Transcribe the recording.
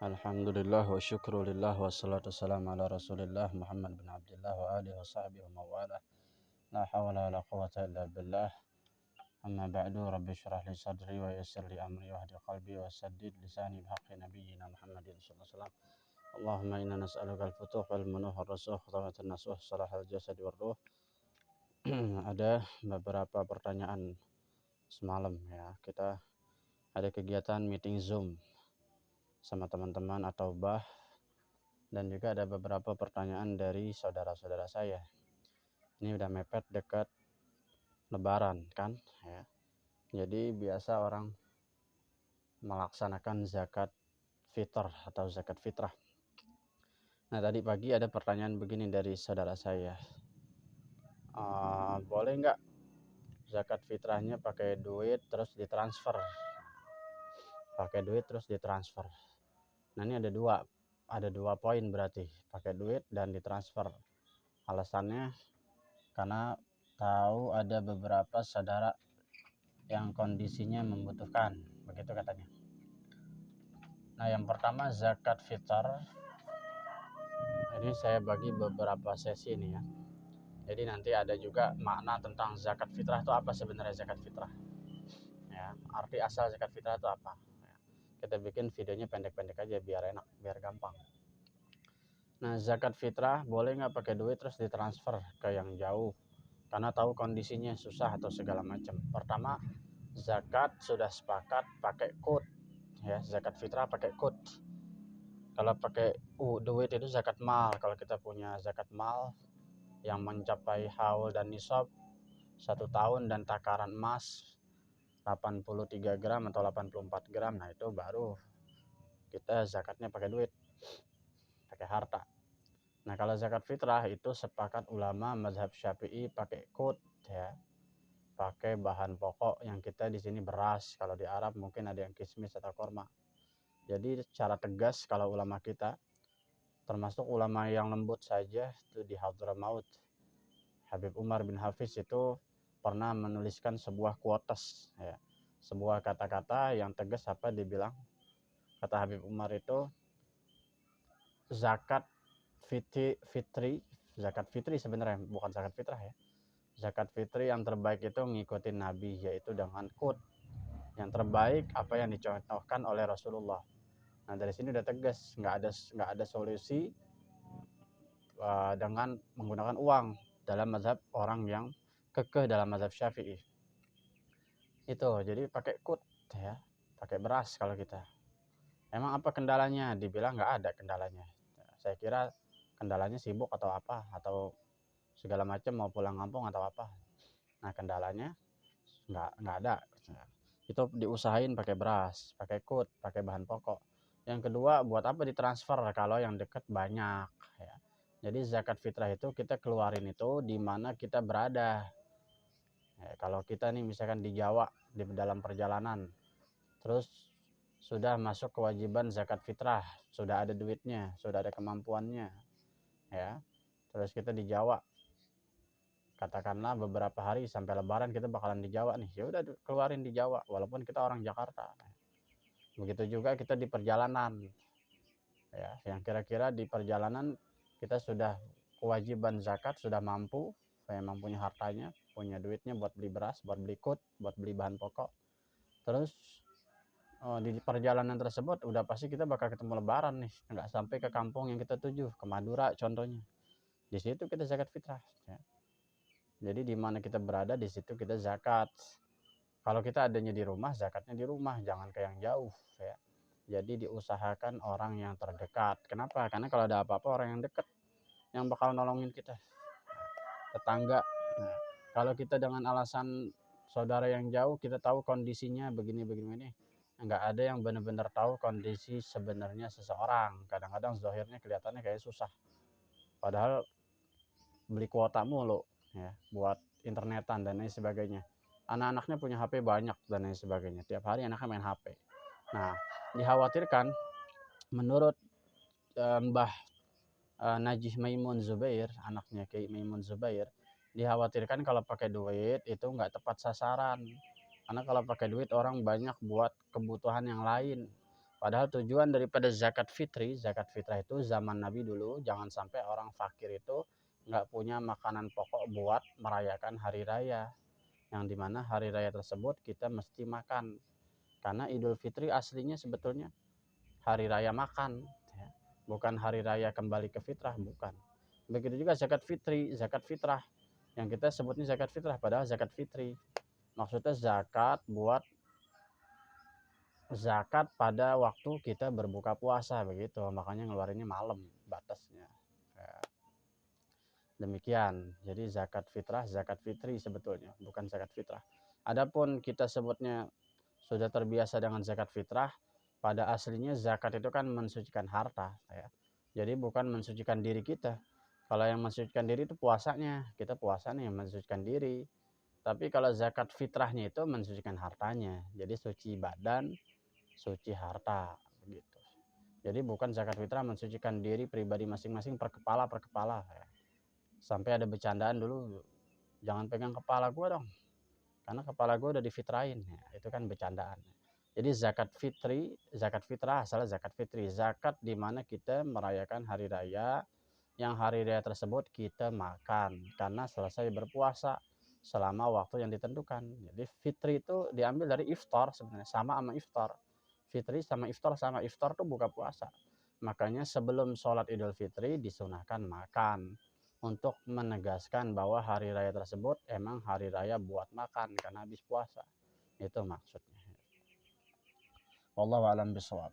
Alhamdulillah wa syukrulillah wassalatu wassalamu ala rasulillah Muhammad bin Abdullah wa alihi wa sahbihi wa mawala. La hawla wa la quwata illa billah. Amma ba'du, rabbi syrah li sadri wa yassir li amri wa hadi qalbi wa saddid lisani bihaqqi nabiyyina Muhammadin sallallahu alaihi wasallam. Allahumma inna nas'aluka al-futuh wal munuh wal rasuh khutamatul nasuh salahal jasad wal ruh. Ada beberapa pertanyaan semalam ya. Kita ada kegiatan meeting Zoom sama teman-teman atau dan juga ada beberapa pertanyaan dari saudara-saudara saya. Ini udah mepet dekat Lebaran kan ya. Jadi biasa orang melaksanakan zakat fitr atau zakat fitrah. Nah, tadi pagi ada pertanyaan begini dari saudara saya. Boleh nggak zakat fitrahnya pakai duit terus ditransfer? Pakai duit terus ditransfer. Nah, ini ada dua poin berarti, pakai duit dan ditransfer. Alasannya karena tahu ada beberapa saudara yang kondisinya membutuhkan, begitu katanya. Nah, yang pertama zakat fitr. Ini saya bagi beberapa sesi ini ya. Jadi nanti ada juga makna tentang zakat fitrah itu apa sebenarnya zakat fitrah. Ya, arti asal zakat fitrah itu apa. Ya, kita bikin videonya pendek-pendek aja biar enak, biar gampang. Nah, zakat fitrah boleh nggak pakai duit terus ditransfer ke yang jauh karena tahu kondisinya susah atau segala macam. Pertama, zakat sudah sepakat pakai kut ya, zakat fitrah pakai kut. Kalau pakai duit itu zakat mal. Kalau kita punya zakat mal yang mencapai haul dan nisab 1 tahun dan takaran emas 83 gram atau 84 gram, nah itu baru kita zakatnya pakai duit, pakai harta. Nah, kalau zakat fitrah itu sepakat ulama mazhab Syafi'i pakai kut ya, pakai bahan pokok yang kita di sini beras, kalau di Arab mungkin ada yang kismis atau korma. Jadi secara tegas kalau ulama kita, termasuk ulama yang lembut saja itu di Hadramaut, Habib Umar bin Hafiz itu pernah menuliskan sebuah quotes ya, sebuah kata-kata yang tegas. Apa dibilang? Kata Habib Umar itu, zakat zakat fitri sebenarnya bukan zakat fitrah ya. Zakat fitri yang terbaik itu ngikutin Nabi, yaitu dengan kut. Yang terbaik apa yang dicontohkan oleh Rasulullah. Nah, dari sini udah tegas, nggak ada solusi dengan menggunakan uang dalam mazhab orang yang kekeh dalam mazhab Syafi'i. Itu jadi pakai kut ya, pakai beras kalau kita. Emang apa kendalanya? Dibilang nggak ada kendalanya. Saya kira kendalanya sibuk atau apa, atau segala macam mau pulang kampung atau apa. Nah, kendalanya nggak ada. Itu diusahain pakai beras, pakai kut, pakai bahan pokok. Yang kedua, buat apa ditransfer kalau yang deket banyak ya. Jadi zakat fitrah itu kita keluarin itu di mana kita berada. Ya, kalau kita nih misalkan di Jawa, di dalam perjalanan, terus sudah masuk kewajiban zakat fitrah, sudah ada duitnya, sudah ada kemampuannya ya. Terus kita di Jawa, katakanlah beberapa hari sampai Lebaran kita bakalan di Jawa nih, ya udah keluarin di Jawa walaupun kita orang Jakarta. Begitu juga kita di perjalanan ya, yang kira-kira di perjalanan kita sudah kewajiban zakat, sudah mampu, memang punya hartanya, punya duitnya buat beli beras, buat beli kut, buat beli bahan pokok. Terus di perjalanan tersebut udah pasti kita bakal ketemu Lebaran nih, nggak sampai ke kampung yang kita tuju, ke Madura contohnya. Di situ kita zakat fitrah ya. Jadi di mana kita berada di situ kita zakat. Kalau kita adanya di rumah, zakatnya di rumah, jangan ke yang jauh ya. Jadi diusahakan orang yang terdekat. Kenapa? Karena kalau ada apa-apa orang yang dekat yang bakal nolongin kita. Tetangga. Nah, kalau kita dengan alasan saudara yang jauh, kita tahu kondisinya begini, nggak ada yang benar-benar tahu kondisi sebenarnya seseorang. Kadang-kadang zahirnya kelihatannya kayak susah. Padahal beli kuota mulu ya, buat internetan dan lain sebagainya. Anak-anaknya punya HP banyak dan lain sebagainya. Tiap hari anaknya main HP. Nah, dikhawatirkan menurut Mbah Najih Maimun Zubair, anaknya Kiai Maimun Zubair, dikhawatirkan kalau pakai duit itu nggak tepat sasaran. Karena kalau pakai duit orang banyak buat kebutuhan yang lain. Padahal tujuan daripada zakat fitrah itu zaman Nabi dulu, jangan sampai orang fakir itu nggak punya makanan pokok buat merayakan hari raya. Yang dimana hari raya tersebut kita mesti makan. Karena Idul Fitri aslinya sebetulnya hari raya makan, ya. Bukan hari raya kembali ke fitrah, bukan. Begitu juga zakat fitri, zakat fitrah. Yang kita sebutnya zakat fitrah, padahal zakat fitri. Maksudnya zakat pada waktu kita berbuka puasa, begitu. Makanya ngeluarinnya malam batasnya. Ya, demikian. Jadi zakat fitrah, zakat fitri sebetulnya, bukan zakat fitrah. Adapun kita sebutnya sudah terbiasa dengan zakat fitrah, pada aslinya zakat itu kan mensucikan harta, ya. Jadi bukan mensucikan diri kita. Kalau yang mensucikan diri itu puasanya, kita puasanya yang mensucikan diri. Tapi kalau zakat fitrahnya itu mensucikan hartanya. Jadi suci badan, suci harta, begitu. Jadi bukan zakat fitrah mensucikan diri pribadi masing-masing per kepala, ya. Sampai ada bercandaan dulu, jangan pegang kepala gua dong, karena kepala gue udah difitrahin, ya, itu kan bercandaan. Jadi zakat fitrah adalah zakat fitri, zakat di mana kita merayakan hari raya, yang hari raya tersebut kita makan karena selesai berpuasa selama waktu yang ditentukan. Jadi fitri itu diambil dari iftar, sebenarnya sama iftar. Fitri sama iftar tuh buka puasa. Makanya sebelum sholat Idul Fitri disunahkan makan, untuk menegaskan bahwa hari raya tersebut emang hari raya buat makan karena habis puasa. Itu maksudnya. Wallahu a'lam bishawab.